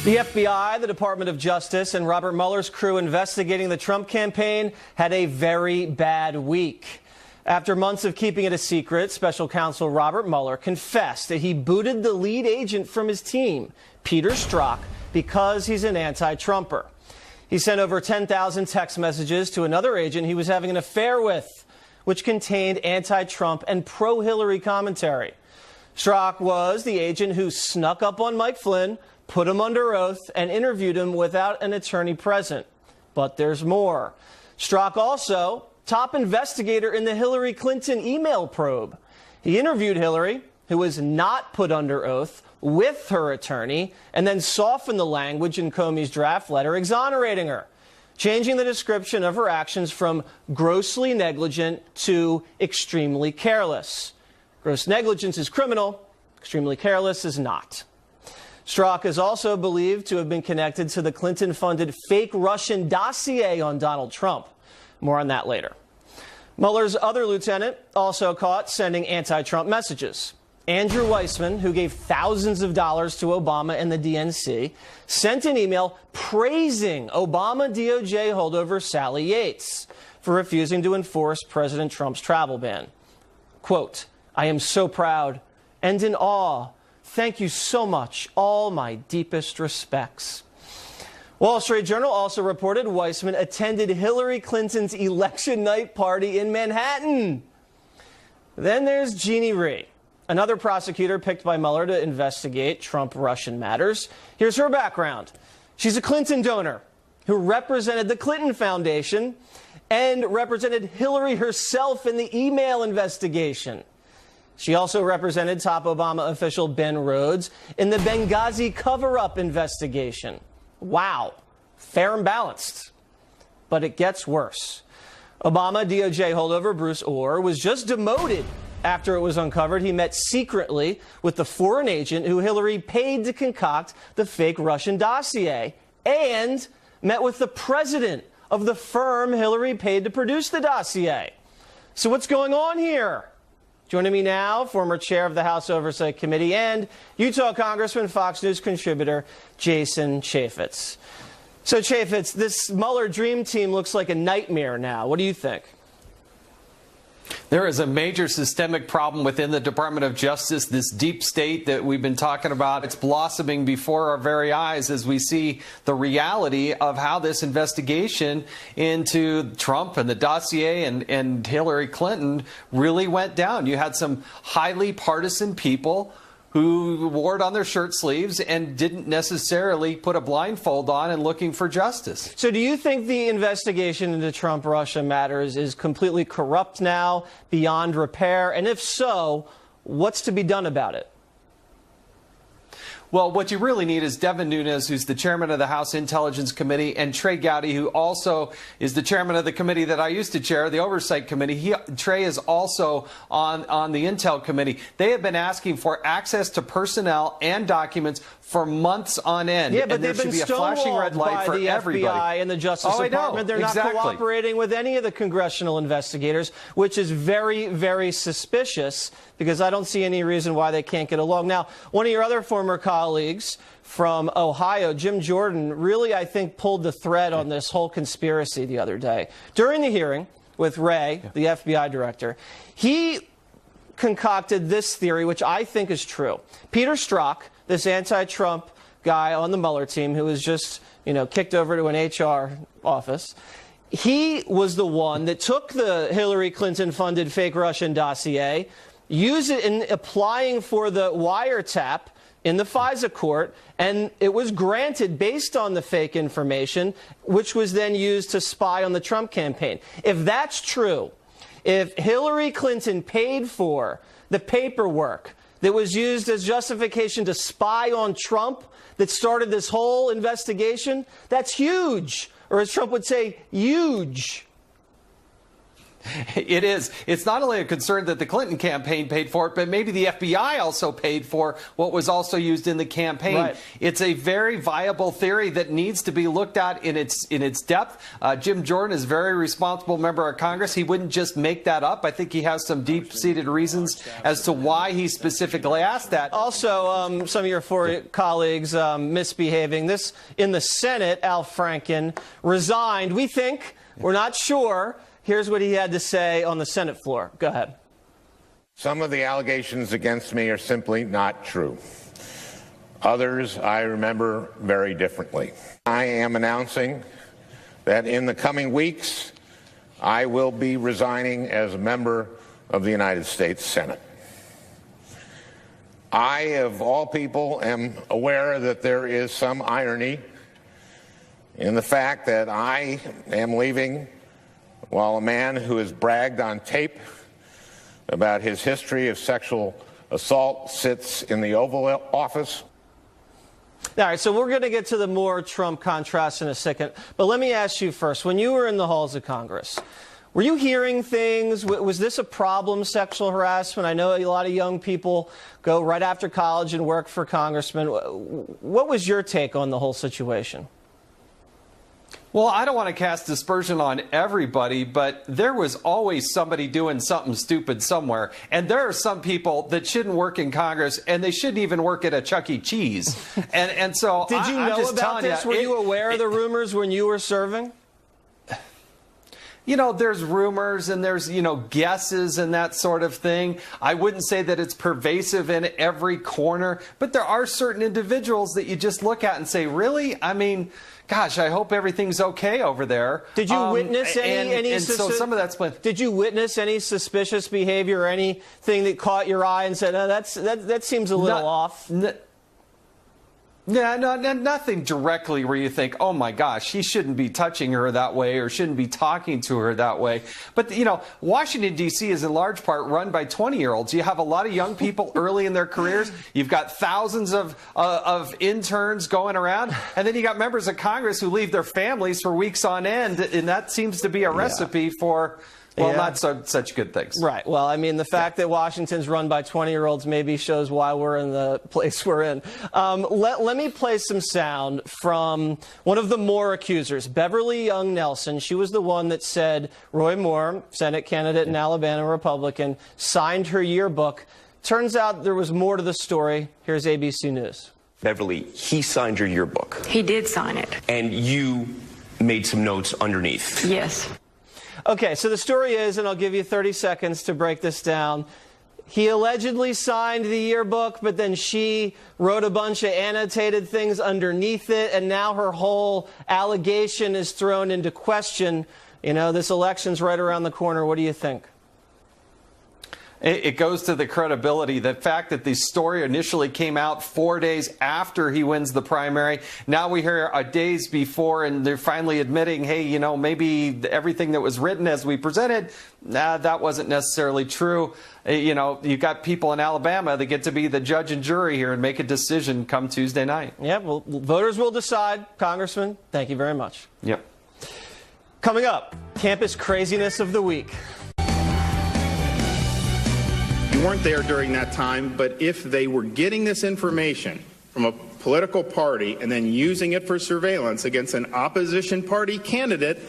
The FBI, the Department of Justice, and Robert Mueller's crew investigating the Trump campaign had a very bad week. After months of keeping it a secret, Special Counsel Robert Mueller confessed that he booted the lead agent from his team, Peter Strzok, because he's an anti-Trumper. He sent over 10,000 text messages to another agent he was having an affair with, which contained anti-Trump and pro-Hillary commentary. Strzok was the agent who snuck up on Mike Flynn, put him under oath, and interviewed him without an attorney present. But there's more. Strzok also top investigator in the Hillary Clinton email probe. He interviewed Hillary, who was not put under oath, with her attorney, and then softened the language in Comey's draft letter exonerating her, changing the description of her actions from grossly negligent to extremely careless. Gross negligence is criminal, extremely careless is not. Strzok is also believed to have been connected to the Clinton-funded fake Russian dossier on Donald Trump. More on that later. Mueller's other lieutenant also caught sending anti-Trump messages. Andrew Weissman, who gave thousands of dollars to Obama and the DNC, sent an email praising Obama DOJ holdover Sally Yates for refusing to enforce President Trump's travel ban. Quote, "I am so proud and in awe. Thank you so much. All my deepest respects." Wall Street Journal also reported Weissman attended Hillary Clinton's election night party in Manhattan. Then there's Jeannie Rhee, another prosecutor picked by Mueller to investigate Trump-Russian matters. Here's her background. She's a Clinton donor who represented the Clinton Foundation and represented Hillary herself in the email investigation. She also represented top Obama official Ben Rhodes in the Benghazi cover-up investigation. Wow, fair and balanced. But it gets worse. Obama DOJ holdover Bruce Ohr was just demoted after it was uncovered he met secretly with the foreign agent who Hillary paid to concoct the fake Russian dossier, and met with the president of the firm Hillary paid to produce the dossier. So what's going on here? Joining me now, former chair of the House Oversight Committee and Utah Congressman, Fox News contributor Jason Chaffetz. So Chaffetz, this Mueller dream team looks like a nightmare now. What do you think? There is a major systemic problem within the Department of Justice, this deep state that we've been talking about. It's blossoming before our very eyes as we see the reality of how this investigation into Trump and the dossier and Hillary Clinton really went down. You had some highly partisan people who wore it on their shirt sleeves and didn't necessarily put a blindfold on and looking for justice. So do you think the investigation into Trump-Russia matters is completely corrupt now, beyond repair? And if so, what's to be done about it? Well, what you really need is Devin Nunes, who's the chairman of the House Intelligence Committee, and Trey Gowdy, who also is the chairman of the committee that I used to chair, the Oversight Committee. Trey is also on the Intel Committee. They have been asking for access to personnel and documents for months on end. Yeah, but and there they've been should be a flashing red light by for the everybody. FBI and the Justice Department. They're exactly. not cooperating with any of the congressional investigators, which is very, very suspicious, because I don't see any reason why they can't get along. Now, one of your other former colleagues from Ohio, Jim Jordan, really, I think, pulled the thread on this whole conspiracy the other day. During the hearing with Wray, the FBI director, he concocted this theory, which I think is true. Peter Strzok, this anti-Trump guy on the Mueller team who was just, kicked over to an HR office, he was the one that took the Hillary Clinton-funded fake Russian dossier, used it in applying for the wiretap in the FISA court, and it was granted based on the fake information, which was then used to spy on the Trump campaign. If that's true, if Hillary Clinton paid for the paperwork that was used as justification to spy on Trump that started this whole investigation, that's huge. Or as Trump would say, huge. It is. It's not only a concern that the Clinton campaign paid for it, but maybe the FBI also paid for what was also used in the campaign. Right. It's a very viable theory that needs to be looked at in its depth. Jim Jordan is a very responsible member of Congress. He wouldn't just make that up. I think he has some deep-seated reasons as to why he specifically asked that. Also, some of your four colleagues misbehaving. This in the Senate, Al Franken resigned. We think, we're not sure. Here's what he had to say on the Senate floor. Go ahead. Some of the allegations against me are simply not true. Others I remember very differently. I am announcing that in the coming weeks, I will be resigning as a member of the United States Senate. I, of all people, am aware that there is some irony in the fact that I am leaving while a man who has bragged on tape about his history of sexual assault sits in the Oval Office. All right, so we're going to get to the more Trump contrast in a second. But let me ask you first, when you were in the halls of Congress, were you hearing things? Was this a problem, sexual harassment? I know a lot of young people go right after college and work for congressmen. What was your take on the whole situation? Well, I don't want to cast dispersion on everybody, but there was always somebody doing something stupid somewhere. And there are some people that shouldn't work in Congress, and they shouldn't even work at a Chuck E. Cheese. And so Did you know about this? Were you aware of the rumors when you were serving? You know, there's rumors and there's, guesses and that sort of thing. I wouldn't say that it's pervasive in every corner, but there are certain individuals that you just look at and say, really? I mean, gosh, I hope everyth's okay over there. Did you witness so some of that's been... Did you witness any suspicious behavior or anything that caught your eye and said, oh, that seems a little off? Yeah, no, nothing directly where you think, oh my gosh, he shouldn't be touching her that way or shouldn't be talking to her that way. But, Washington, D.C. is in large part run by 20-year-olds. You have a lot of young people early in their careers. You've got thousands of interns going around. And then you got members of Congress who leave their families for weeks on end. And that seems to be a recipe for... Well, not such good things. Right. Well, I mean, the fact that Washington's run by 20-year-olds maybe shows why we're in the place we're in. Let me play some sound from one of the Moore accusers, Beverly Young Nelson. She was the one that said Roy Moore, Senate candidate in Alabama, Republican, signed her yearbook. Turns out there was more to the story. Here's ABC News. Beverly, he signed your yearbook. He did sign it. And you made some notes underneath. Yes. Okay, so the story is, and I'll give you 30 seconds to break this down, he allegedly signed the yearbook, but then she wrote a bunch of annotated things underneath it, and now her whole allegation is thrown into question. This election's right around the corner. What do you think? It goes to the credibility. The fact that the story initially came out 4 days after he wins the primary. Now we hear days before, and they're finally admitting, hey, maybe everything that was written as we presented, that wasn't necessarily true. You've got people in Alabama that get to be the judge and jury here and make a decision come Tuesday night. Yeah, well, voters will decide. Congressman, thank you very much. Yep. Coming up, campus craziness of the week. You weren't there during that time, but if they were getting this information from a political party and then using it for surveillance against an opposition party candidate,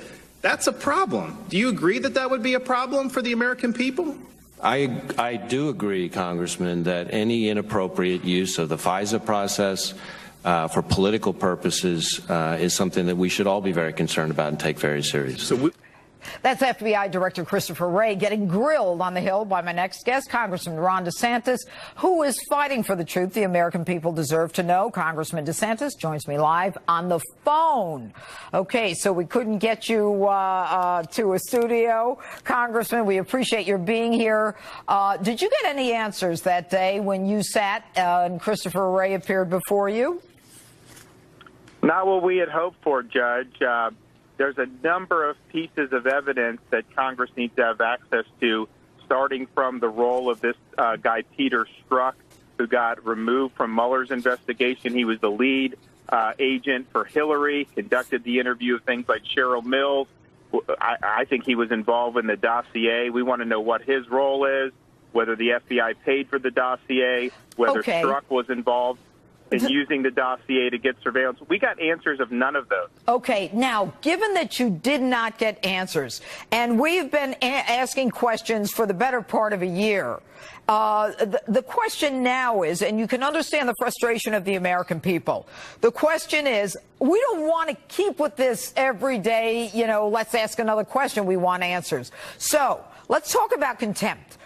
that's a problem. Do you agree that that would be a problem for the American people? I do agree, Congressman, that any inappropriate use of the FISA process for political purposes is something that we should all be very concerned about and take very seriously. That's FBI Director Christopher Wray getting grilled on the Hill by my next guest, Congressman Ron DeSantis, who is fighting for the truth the American people deserve to know. Congressman DeSantis joins me live on the phone. Okay, so we couldn't get you to a studio. Congressman, we appreciate your being here. Did you get any answers that day when you sat and Christopher Wray appeared before you? Not what we had hoped for, Judge. There's a number of pieces of evidence that Congress needs to have access to, starting from the role of this guy, Peter Strzok, who got removed from Mueller's investigation. He was the lead agent for Hillary, conducted the interview of things like Cheryl Mills, I think he was involved in the dossier. We want to know what his role is, whether the FBI paid for the dossier, whether Strzok was involved in using the dossier to get surveillance. We got answers of none of those. Okay. Now, given that you did not get answers, and we've been asking questions for the better part of a year, the question now is, and you can understand the frustration of the American people, the question is, we don't want to keep with this every day, let's ask another question, we want answers. So let's talk about contempt.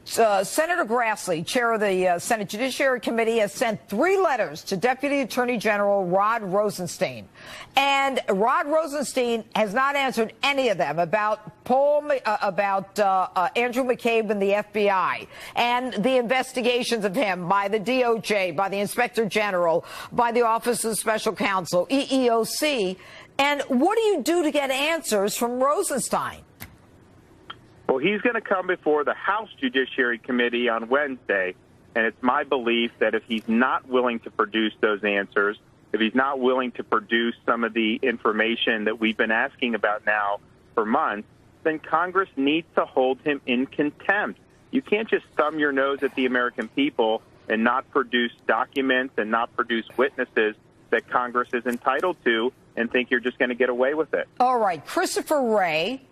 Senator Grassley, chair of the Senate Judiciary Committee, has sent 3 letters to Deputy Attorney General Rod Rosenstein. And Rod Rosenstein has not answered any of them about Andrew McCabe and the FBI and the investigations of him by the DOJ, by the Inspector General, by the Office of Special Counsel, EEOC. And what do you do to get answers from Rosenstein? Well, he's going to come before the House Judiciary Committee on Wednesday, and it's my belief that if he's not willing to produce those answers, if he's not willing to produce some of the information that we've been asking about now for months, then Congress needs to hold him in contempt. You can't just thumb your nose at the American people and not produce documents and not produce witnesses that Congress is entitled to and think you're just going to get away with it. All right. Christopher Wray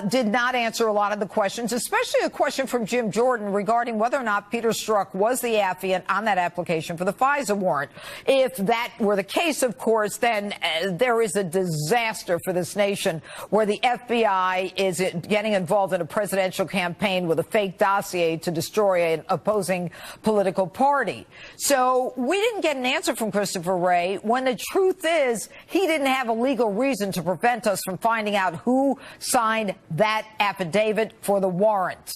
did not answer a lot of the questions, especially a question from Jim Jordan regarding whether or not Peter Strzok was the affiant on that application for the FISA warrant. If that were the case, of course, then there is a disaster for this nation where the FBI is getting involved in a presidential campaign with a fake dossier to destroy an opposing political party. So we didn't get an answer from Christopher Wray when the truth is he didn't have a legal reason to prevent us from finding out who signed that affidavit for the warrant.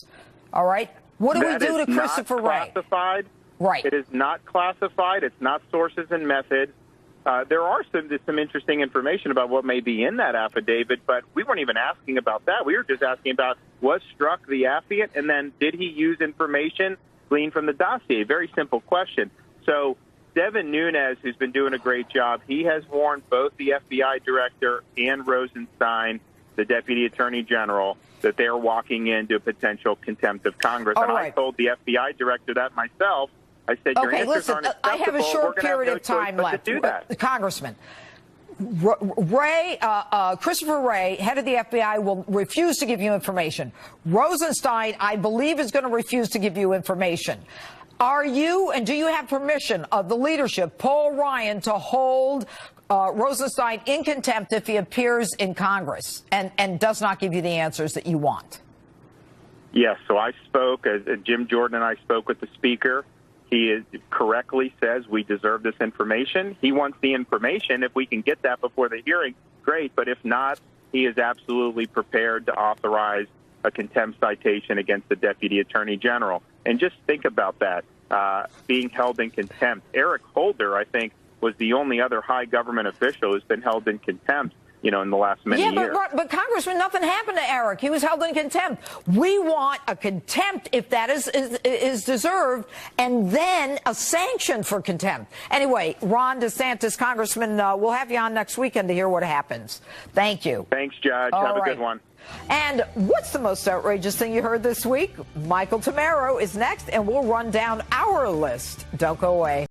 All right. What do we do to Christopher Wray? Classified. Right. It is not classified. It's not sources and methods. There are some interesting information about what may be in that affidavit, but we weren't even asking about that. We were just asking about, was Strzok the affiant, and then did he use information gleaned from the dossier? Very simple question. So Devin Nunes, who's been doing a great job, he has warned both the FBI director and Rosenstein, the Deputy Attorney General, that they're walking into a potential contempt of Congress. All and right. I told the FBI director that myself. I said, your answers listen, aren't acceptable. I have a short period of time left. To do that. Congressman, Christopher Wray, head of the FBI, will refuse to give you information. Rosenstein, I believe, is going to refuse to give you information. Are you, and do you have permission of the leadership, Paul Ryan, to hold Rosenstein in contempt if he appears in Congress and does not give you the answers that you want? Yes, so I spoke, Jim Jordan and I spoke with the Speaker. He correctly says we deserve this information. He wants the information. If we can get that before the hearing, great. But if not, he is absolutely prepared to authorize a contempt citation against the Deputy Attorney General. And just think about that, being held in contempt. Eric Holder, I think, was the only other high government official who's been held in contempt, in the last many years. But Congressman, nothing happened to Eric. He was held in contempt. We want a contempt, if that is deserved, and then a sanction for contempt. Anyway, Ron DeSantis, Congressman, we'll have you on next weekend to hear what happens. Thank you. Thanks, Judge. Have a good one. And what's the most outrageous thing you heard this week? Michael Tamaro is next, and we'll run down our list. Don't go away.